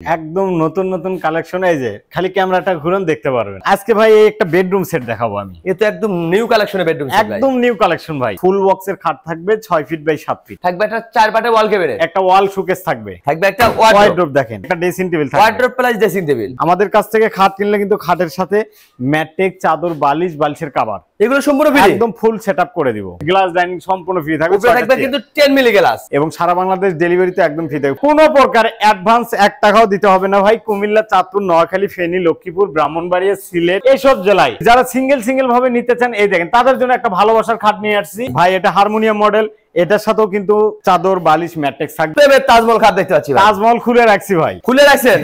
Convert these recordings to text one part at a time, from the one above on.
একদম নতুন নতুন কালেকশন এই যে খালি ক্যামেরাটা ঘুরন দেখতে পারবেন। আজকে ভাই এই একটা বেডরুম সেট দেখাবো আমি। এটা একদম নিউ কালেকশনের বেডরুম সেট, একদম নিউ কালেকশন ভাই। ফুল বক্সের খাট থাকবে 6 ফিট বাই 7 ফিট। থাকবে একটা 4 পাটে ওয়াল ক্যাবিনেট, একটা ওয়াল শোকেস থাকবে, থাকবে একটা ওয়ার্ডরোব, দেখেন একটা ড্রেসিং টেবিল থাকবে, ওয়ার্ডরোব প্লাস ড্রেসিং টেবিল। আমাদের কাছ থেকে খাট কিনলে কিন্তু খাটের সাথে ম্যাট্রেক, চাদর, বালিশ, বালিশের কভার এগুলো সম্পূর্ণ ফ্রি, একদম ফুল সেটআপ করে দিব। গ্লাস ডাইনিং সম্পূর্ণ ফ্রি থাকবে, উপরে থাকবে কিন্তু 10 মিলি গ্লাস এবং সারা বাংলাদেশ ডেলিভারিতে একদম ফ্রি থাকবে। কোনো প্রকার অ্যাডভান্স 1 টাকাও দিতে হবে না ভাই। কুমিল্লা, চাঁদপুর, নোয়াখালী, ফেনী, লক্ষ্মীপুর, ব্রাহ্মণবাড়িয়া, সিলেট এইসব জেলায় যারা সিঙ্গেল ভাবে নিতে চান এই দেখেন তাদের জন্য একটা ভালোবাসার খাট নিয়ে আসছি ভাই। এটা হারমোনিয়াম মডেল, এটার সাথেও কিন্তু চাদর, বালিশ, ম্যাট্রেক্স থাকবে। তাজমহল খাট দেখতে পাচ্ছি, তাজমহল খুলে রাখছি ভাই, খুলে রাখছেন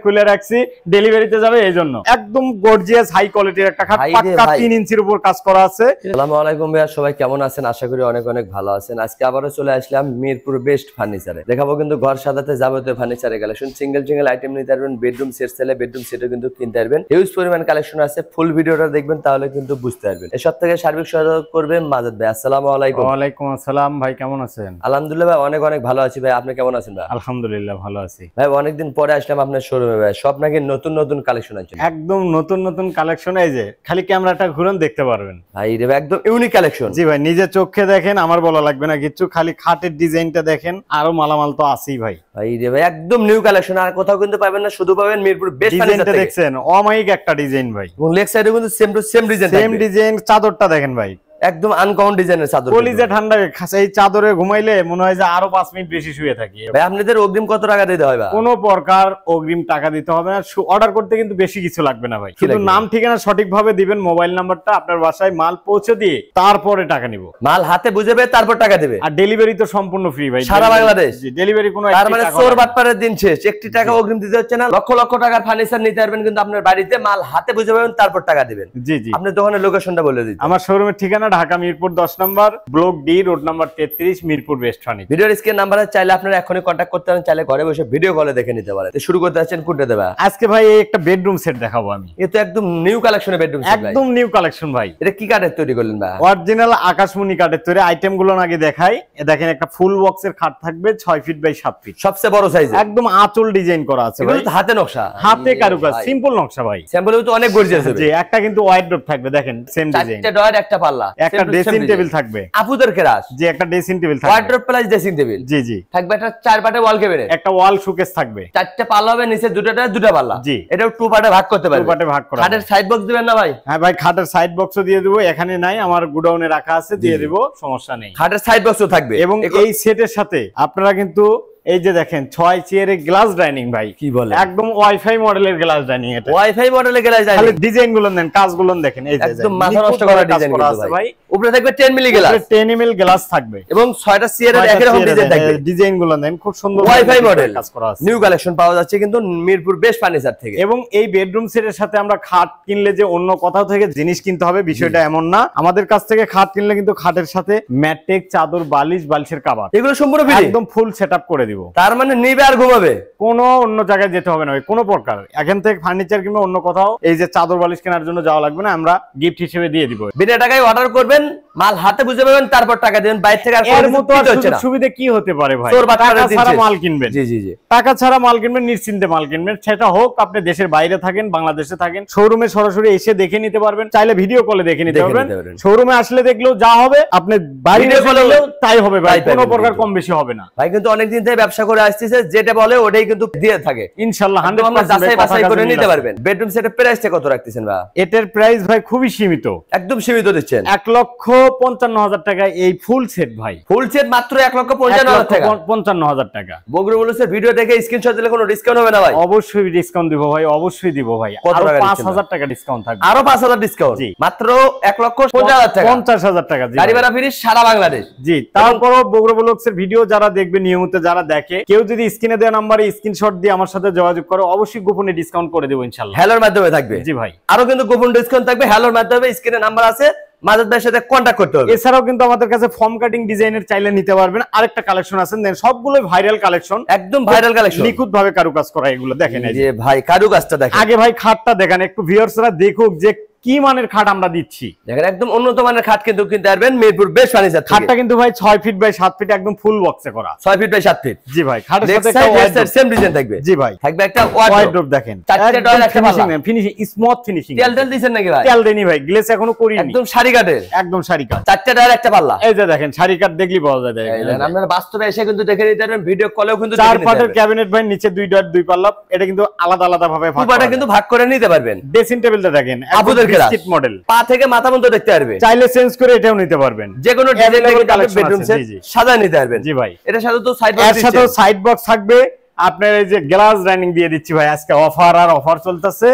খুলে রাখছি, ডেলিভারিতে যাবে এই জন্য। একদম গর্জিয়াস হাই কোয়ালিটির একটা খাট, পাক্কা 3 ইঞ্চির উপর কাজ করা আছে। আসসালামু আলাইকুম ভাইয়া, সবাই কেমন আছেন? আশা করি অনেক অনেক ভালো আছেন। আজকে আবারও চলে আসলাম মিরপুর বেস্ট ফার্নিচারে। দেখাবো কিন্তু ঘর সাজাতে যাবতীয় ফার্নিচারের কালেকশন। সিঙ্গেল আইটেম নিতে পারবেন, বেডরুম সেট চাইলে বেডরুম সেটও কিন্তু কিনতে পারবেন। হিউজ পরিমাণ কালেকশন আছে, ফুল ভিডিওটা দেখবেন তাহলে কিন্তু বুঝতে পারবেন। এসব থেকে সার্বিক সহায়তা করবে মাজেদ ভাই। আসসালামু আলাইকুম। ওয়া আলাইকুম আসসালাম ভাই, কেমন আছেন? আলহামদুলিল্লাহ ভাই, অনেক অনেক ভালো আছি ভাই। আপনি কেমন আছেন ভাই? আলহামদুলিল্লাহ ভালো আছি ভাই। অনেকদিন পরে আসলাম আপনার শোরুমে ভাই, সব নাকি নতুন নতুন কালেকশন আছে। একদম নতুন নতুন কালেকশন এই যে খালি ক্যামেরাটা ঘুরন দেখতে পারবেন ভাই। রে একদম ইউনিক কালেকশন। জি ভাই, নিজে চোখে দেখেন, আমার বলা লাগবে না কিছু। খালি খাটের ডিজাইনটা দেখেন, আরো মালামাল তো আছেই ভাই। ভাই রে ভাই, একদম নিউ কালেকশন, আর কোথাও কিন্তু পাবেন না, শুধু পাবেন মিরপুর বেস্ট ফার্নিচার থেকে। দেখছেন অমায়িক একটা ডিজাইন ভাই, এবং লেগ সাইডে কিন্তু same to same design, same design. চাদরটা দেখেন ভাই, একদম আনকমন ডিজাইনের চাদর। কলিজা ঠান্ডা, এই চাদরে ঘুমাইলে মনে হয় যে আরো 5 মিনিট বেশি শুয়ে থাকি ভাই। আপনাদের অগ্রিম কত টাকা দিতে হয় ভাই? কোনো প্রকার অগ্রিম টাকা দিতে হবে না। অর্ডার করতে কিন্তু বেশি কিছু লাগবে না ভাই, শুধু নাম ঠিকানা সঠিকভাবে দিবেন, মোবাইল নাম্বারটা, আপনার বাসায় মাল পৌঁছে দিয়ে তারপরে টাকা নিব। মাল হাতে বুঝাবে তারপর টাকা দিবে, আর ডেলিভারি তো সম্পূর্ণ ফ্রি ভাই, সারা বাংলাদেশ ডেলিভারি। কোনো তার মানে চোর বাটপারের দিন শেষ, 1 টাকা অগ্রিম দিতে হচ্ছে না। লক্ষ লক্ষ টাকার ফার্নিচার নিতে পারবেন কিন্তু আপনার বাড়িতে, মাল হাতে বুঝে পাবেন তারপর টাকা দিবেন। জি জি। আপনার দোকানের লোকেশনটা বলে দিন। আমার শোরুমের ঠিকানা Dhaka Mirpur 10 number, block D, road number 33, Mirpur best furniture. ভিডিওর স্ক্রিন নাম্বারে চাইলে আপনারা এখনই কন্টাক্ট করতে পারেন, চাইলে ঘরে বসে ভিডিও কলে দেখে নিতে পারেন। তো শুরু করতে যাচ্ছেন কোনটা দেবা? আজকে ভাই এই একটা বেডরুম সেট দেখাবো আমি। এটা একদম নিউ কালেকশনের বেডরুম সেট, একদম নিউ কালেকশন ভাই। এটা কি কাঠের তৈরি করলেন ভাই? অরিজিনাল আকাশমণি কাঠের তৈরি। আইটেম গুলো আগে দেখাই। দেখেন একটা ফুল বক্সের খাট থাকবে 6 ফিট বাই 7 ফিট, সবচেয়ে বড় সাইজ, একদম আঁচল ডিজাইন করা আছে ভাই। এটা হাতে নকশা, হাতে কারুকাজ, সিম্পল নকশা ভাই। স্যাম্পল তো অনেক গর্জিয়াস হবে। জি, একটা কিন্তু ওয়ার্ডরোব থাকবে, দেখেন সেম ডিজাইন, একটা ডয়ার, একটা পাল্লা, একটা ড্রেসিং টেবিল থাকবে, আপুদের কেরাস। জি, একটা ড্রেসিং টেবিল থাকবে, ওয়ার্ডরোব প্লাস ড্রেসিং টেবিল। জি জি। থাকবে একটা 4 পাটে ওয়াল ক্যাবিনেট, একটা ওয়াল শোকেস থাকবে, 4টে পাল্লা হবে, নিচে দুটা পাল্লা। জি। এটাও 2 পার্টে ভাগ করতে পারবেন। 2 পার্টে ভাগ করা। খাটের সাইড বক্স দিবেন না ভাই? হ্যাঁ ভাই, খাটের সাইড বক্সও দিয়ে দেবো। এখানে নাই, আমার গোডাউনে রাখা আছে, দিয়ে দেব, সমস্যা নেই। খাটের সাইড বক্সও থাকবে। এবং এই সেটের সাথে আপনারা কিন্তু এই যে দেখেন 6 চেয়ারের গ্লাস ডাইনিং ভাই। কি বলে, একদম ওয়াইফাই মডেলের গ্লাস ডাইনিং। এটা ওয়াইফাই মডেলের গ্লাস ডাইনিং। খালি ডিজাইন গুলো দেন, কাজগুলো দেখেন, এই যে একদম মাথা নষ্ট করা ডিজাইন আছে ভাই। উপরে থাকবে 10 মিলি গ্লাস, 10 ml গ্লাস থাকবে, এবং 6টা চেয়ারের একই রকম ডিজাইন থাকবে। ডিজাইন গুলো দেন, খুব সুন্দর ওয়াইফাই মডেল কাজ করা আছে। নিউ কালেকশন পাওয়া যাচ্ছে কিন্তু মিরপুর বেস্ট ফার্নিচার থেকে। এবং এই বেডরুম সেটের সাথে আমরা খাট কিনলে যে অন্য কোথাও থেকে জিনিস কিনতে হবে বিষয়টা এমন না। আমাদের কাছ থেকে খাট কিনলে কিন্তু খাটের সাথে ম্যাট্রেক, চাদর, বালিশ, বালিশের কভার এগুলো সম্পূর্ণ ফ্রি, একদম ফুল সেটআপ করে দিব। তার মানে নিবে আর ঘুমাবে, কোনো অন্য জায়গায় যেতে হবে না ভাই। কোনো প্রকার এখান থেকে ফার্নিচার কিংবা অন্য কোথাও এই যে চাদর বালিশ কেনার জন্য যাওয়া লাগবে না, আমরা গিফট হিসেবে দিয়ে দিব। বিনা টাকায় অর্ডার করবেন, মাল হাতে বুঝে পাবেন, তারপর টাকা দিবেন। বাইরে থেকে আর এর মতো সুবিধা কি হতে পারে ভাই? টাকা ছাড়া মাল কিনবেন। জি জি জি। টাকা ছাড়া মাল কিনবেন, নিশ্চিন্তে মাল কিনবেন। সেটা হোক আপনি দেশের বাইরে থাকেন, বাংলাদেশে থাকেন, শোরুমে সরাসরি এসে দেখে নিতে পারবেন, চাইলে ভিডিও কলে দেখে নিতে পারবেন। শোরুমে আসলে দেখলেও যা হবে, আপনি বাইরে গেলেও তাই হবে ভাই, কোনো প্রকার কম বেশি হবে না ভাই। কিন্তু অনেকদিন থেকে ব্যবসা করে আসতেছে, যেটা বলে ওটাই কিন্তু দিয়ে থাকে ইনশাআল্লাহ। 100% যাচাই বাছাই করে নিতে পারবেন। বেডরুম সেটের প্রাইসটা কত রাখতেছেন ভাই? এটার প্রাইস ভাই খুবই সীমিত, একদম সীমিত দিচ্ছেন। 1,55,000 টাকা এই ফুল সেট ভাই। ফুল সেট মাত্র 1,55,000 টাকা, 55,000 টাকা। বগুড়া বলছে ভিডিও দেখে স্ক্রিনশট দিলে কোনো ডিসকাউন্ট হবে না ভাই? অবশ্যই ডিসকাউন্ট দিব ভাই, অবশ্যই দিব ভাই। আরো 5,000 টাকা ডিসকাউন্ট থাকবে। আরো 5,000 ডিসকাউন্ট, মাত্র 1,50,000 টাকা, 50,000 টাকা। গাড়ি ভাড়া ফ্রি সারা বাংলাদেশ। জি। তারপরও বগুড়া ব্লগসের ভিডিও যারা দেখবে, নিয়মিত যারা দেখে, কেউ যদি স্ক্রিনে দেওয়া নাম্বারে স্ক্রিনশট দিয়ে আমার সাথে যোগাযোগ করে, অবশ্যই গোপনে ডিসকাউন্ট করে দেব ইনশাআল্লাহ। হ্যালোর মাধ্যমে থাকবে। জি ভাই, আরো কিন্তু গোপন ডিসকাউন্ট থাকবে হ্যালোর মাধ্যমে। স্ক্রিনে নাম্বার আছে, মাজেদ ভাইয়ের সাথে কন্টাক্ট করতে হবে। এছাড়াও কিন্তু আমাদের কাছে ফর্ম কাটিং ডিজাইনের চাইলে নিতে পারবেন। আরেকটা কালেকশন আছে, সবগুলোই ভাইরাল কালেকশন, একদম ভাইরাল কালেকশন, নিখুঁত ভাবে কারুকাজ করা। এগুলো দেখেন, এই যে ভাই কারুকাজটা দেখেন। আগে ভাই খাটটা দেখেন, একটু ভিউয়ার্সরা দেখুক যে কি মানের খাট আমরা দিচ্ছি। দেখেন একদম উন্নত মানের খাট কিন্তু কিনতে পারবেন মিরপুর বেস্ট ফার্নিচার থেকে। খাটটা কিন্তু ভাই 6 ফিট বাই 7 ফিট একদম ফুল বক্সে করা। 6 ফিট বাই 7 ফিট। জি ভাই, খাটের সাথে একটা ওয়াইড সেম ডিজাইন থাকবে। জি ভাই, থাকবে একটা ওয়ার্ডরোব দেখেন। চারটে ডয়ার একটা পাল্লা। Finishing smooth finishing. তেল দিবেন নাকি ভাই? তেল দেনি ভাই, গ্লেজ এখনো করিনি। একদম শাড়ি কাটের, একদম শাড়ি কাট। চারটে ডয়ার একটা পাল্লা। এই যে দেখেন শাড়ি কাট দেখলি পাওয়া যায়। দেখেন আপনারা বাস্তবে এসে কিন্তু দেখে নিতে পারবেন, ভিডিও কলেও কিন্তু দেখে নিতে পারবেন। 4 পাটের ক্যাবিনেট ভাই, নিচে 2 ডয়ার 2 পাল্লা। এটা কিন্তু আলাদা আলাদা ভাবে ভাগ করা। কিন্তু ভাগ করে নিতে পারবেন। ড্রেসিং টেবিলটা দেখেন আবুদের বিস্কিট মডেল, পা থেকে মাথা পর্যন্ত দেখতে পারবে। চাইলে চেঞ্জ করে এটাও নিতে পারবেন। যে কোনো ডিজাইন থেকে বেডরুম সেট সাজায় নিতে পারবেন। জি ভাই, এটার সাথে তো সাইড বক্স থাকবে। আপনার এই যে গ্লাস ডাইনিং দিয়ে দিচ্ছি ভাই, আজকে অফার চলতেছে।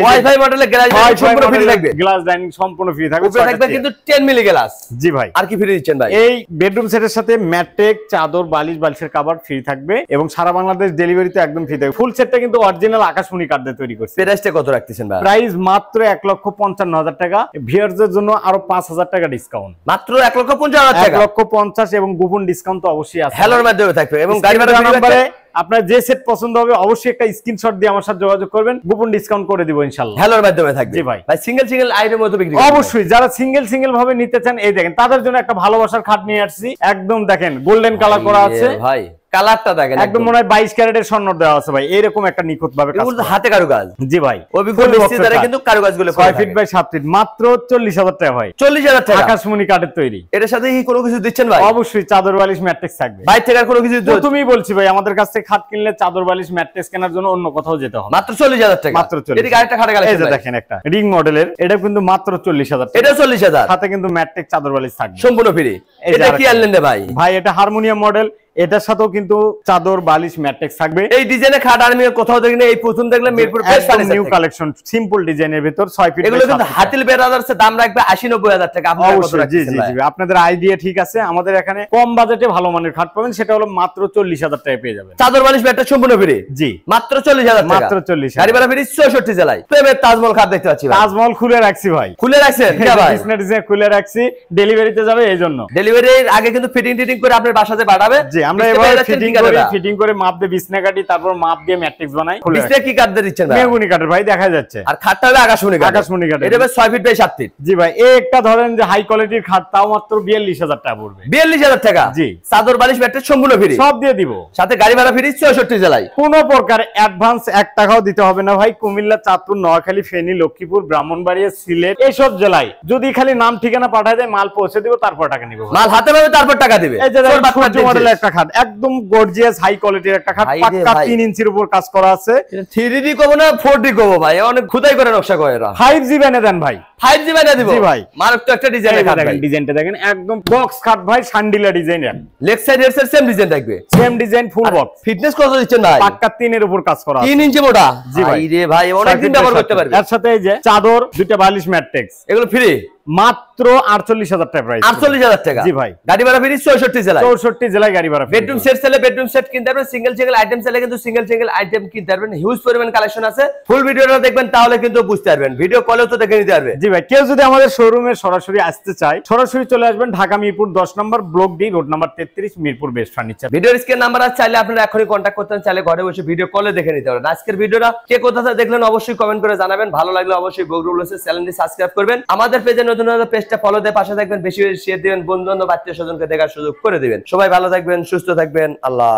ওয়াইফাই মডেলের গ্লাস সম্পূর্ণ ফ্রি থাকবে। গ্লাস ডাইনিং সম্পূর্ণ ফ্রি থাকবে। উপরে থাকবে কিন্তু 10 মিলি গ্লাস। জি ভাই। আর কি ফ্রি দিচ্ছেন ভাই? এই বেডরুম সেটের সাথে ম্যাট্রেক, চাদর, বালিশ, বালিশের কভার ফ্রি থাকবে এবং সারা বাংলাদেশ ডেলিভারি তো একদম ফ্রি থাকবে। ফুল সেটটা কিন্তু অরিজিনাল আকাশমণি কাঠ দিয়ে তৈরি করছে। প্রাইসটা কত রাখতেছেন ভাই? প্রাইস মাত্র 1,55,000 টাকা। ভিউয়ারদের জন্য আরো 5,000 টাকা ডিসকাউন্ট। মাত্র 1,50,000 টাকা। 1,50,000 এবং গোপন ডিসকাউন্ট তো অবশ্যই আছে। হ্যালোর মাধ্যমে থাকবে এবং গাড়ি ভাড়া নম্বরে আপনার যে সেট পছন্দ হবে অবশ্যই একটা স্ক্রিনশট দিয়ে আমার সাথে যোগাযোগ করবেন, গোপন ডিসকাউন্ট করে দিব ইনশাআল্লাহ। হ্যালোর মাধ্যমে থাকবে। জি ভাই। ভাই সিঙ্গেল আইটেম মতো বিক্রি অবশ্যই। যারা সিঙ্গেল ভাবে নিতে চান এই দেখেন, তাদের জন্য একটা ভালোবাসার খাট নিয়ে আসছি। একদম দেখেন গোল্ডেন কালার করা আছে ভাই, কালারটা দেখেন একদম মনে হয় 22 ক্যারেটের স্বর্ণ দেওয়া আছে ভাই। এরকম একটা নিখুঁত ভাবে কাজ করা, হাতে কারুকাজ। জি ভাই, অভিজ্ঞ মিস্ত্রিরা কিন্তু কারুকাজগুলো 6 ফিট বাই 7 ফিট, মাত্র 40,000 টাকা ভাই। 40,000 টাকা আকাশমণি কাঠের তৈরি। এর সাথে কি কোনো কিছু দিচ্ছেন ভাই? অবশ্যই চাদর বালিশ ম্যাট্রেক্স থাকবে। বাইরে থেকে কোনো কিছু তুমি বলছি ভাই, আমাদের কাছ থেকে খাট কিনলে চাদর বালিশ ম্যাট্রেক্স কেনার জন্য অন্য কোথাও যেতে হবে। মাত্র 40,000 টাকা। মাত্র 40,000। এদিকে আরেকটা খাট কালেকশন, এই যে দেখেন একটা রিং মডেলের, এটা কিন্তু মাত্র 40,000 টাকা। এটা 40,000, সাথে কিন্তু ম্যাট্রেক্স চাদর বালিশ থাকবে সম্পূর্ণ ফ্রি। এটা কি আনলেন রে ভাই? ভাই এটা হারমোনিয়াম মডেল, এটার সাথেও কিন্তু চাদর বালিশ ম্যাট্রেক্স থাকবে। এই ডিজাইনের খাট আমি কোথাও দেখিনি, এই প্রথম দেখলাম Mirpur best furniture. New collection, simple ডিজাইনের ভিতর 6 ফিট। এগুলো কিন্তু হাতিল ব্রাদার্স এর দাম রাখবে 80-90,000 টাকা। আপনারা কত রাখছেন? জি জি জি, আপনাদের আইডিয়া ঠিক আছে। আমাদের এখানে কম বাজেটে ভালো মানের খাট পাবেন, সেটা হলো মাত্র 40,000 টাকায় পেয়ে যাবেন। চাদর বালিশ ম্যাট্রেক্স সম্পূর্ণ ফ্রি। জি, মাত্র 40,000 টাকা। মাত্র 40,000। গাড়ি ভাড়া ফ্রি 64 জেলায়। প্রেমের তাজমহল খাট দেখতে পাচ্ছি ভাই। তাজমহল খুলে রাখছি ভাই। খুলে রাখছেন কি ভাই? বিজনেস ডিজাইন খুলে রাখছি, ডেলিভারিতে যাবে এইজন্য। ডেলিভারির আগে কিন্তু ফিটিং করে আপনার বাসাতে পাঠাবে। জি, আমরা এবার ফিটিং করে মাপ দিয়ে বিছনা কাটি, তারপর মাপ দিয়ে ম্যাট্রিক্স বানাই। বিছনা কি কাঠ দিয়ে দিচ্ছেন ভাই? মেহগুনি কাঠের ভাই, দেখা যাচ্ছে। আর খাটটা হলো আকাশমণি কাঠ। এটা হবে 6 ফিট বাই 7 ফিট। জি ভাই, এই একটা ধরেন যে হাই কোয়ালিটির খাট, তাও মাত্র 42,000 টাকা পড়বে। 42,000 টাকা। জি, চাদর বালিশ ম্যাট্রেক্স সম্পূর্ণ ফ্রি, সব দিয়ে দিব। সাথে গাড়ি ভাড়া ফ্রি 64 জেলায়। কোনো প্রকার অ্যাডভান্স 1 টাকাও দিতে হবে না ভাই। কুমিল্লা, চাঁদপুর, নোয়াখালী, ফেনী, লক্ষ্মীপুর, ব্রাহ্মণবাড়িয়া, সিলেট এইসব জেলায় যদি খালি নাম ঠিকানা পাঠায় দেয়, মাল পৌঁছে দিব, তারপর টাকা নিব। মাল হাতে পাবে, তারপর টাকা দিবে। এই যে সূর্য মডেলের একটা খাট, একদম গর্জিয়াস হাই কোয়ালিটির একটা খাট, পাক্কা 3 ইঞ্চির উপর কাজ করা আছে। 3D কব না 4D কব ভাই, অনেক খুদাই করে নকশা করে এরা। 5G বানিয়ে দেন ভাই। 5G বানিয়ে দিব। জি ভাই, মারক তো একটা ডিজাইন খাট ভাই। ডিজাইনটা দেখেন, একদম বক্স খাট ভাই, শান্ডিলা ডিজাইনের। Leg side head side same design থাকবে, same design, full box. Fitness কত দিচ্ছেন ভাই? পাক্কা 3 এর উপর কাজ করা আছে। 3 ইঞ্চি মোটা। জি ভাই। রে ভাই, অনেক দিন ব্যবহার করতে পারবে। এর সাথে এই যে চাদর, দুইটা বালিশ ম্যাট্রেক্স, এগুলো ফ্রি। মাত্র 48,000 টাকা প্রাইস। 48,000 টাকা। জি ভাই, গাড়ি ভাড়া ফ্রি 64 জেলায়। 64 জেলায় গাড়ি ভাড়া। বেডরুম সেট চাইলে বেডরুম সেট কিনতে পারবেন, সিঙ্গেল আইটেম চাইলে কিন্তু সিঙ্গেল আইটেম কিনতে পারবেন। হিউজ পরিমাণ কালেকশন আছে। ফুল ভিডিওটা দেখবেন, তাহলে কিন্তু বুঝতে পারবেন। ভিডিও কলেও তো দেখে নিতে পারবে। জি ভাই, কেউ যদি আমাদের শোরুমে সরাসরি আসতে চায়, সরাসরি চলে আসবেন Dhaka Mirpur 10 number block D, road number 33, Mirpur best furniture. ভিডিওর স্ক্রিন নাম্বার আছে, চাইলে আপনারা এখনই কন্টাক্ট করতে চাইলে ঘরে বসে ভিডিও কলে দেখে নিতে পারেন। আজকের ভিডিওটা কে কোথা থেকে দেখলেন অবশ্যই কমেন্ট করে জানাবেন। ভালো লাগলে অবশ্যই বগরুল হোসেন চ্যানেলটি সাবস্ক্রাইব করবেন। আমাদের পেজে নতুন পেজটা ফলো দিয়ে পাশে থাকবেন, বেশি শেয়ার দিবেন, বন্ধু বান্ধব আত্মীয় স্বজনকে দেখার সুযোগ করে দিবেন। সবাই ভালো থাকবেন, সুস্থ থাকবেন। আল্লাহ।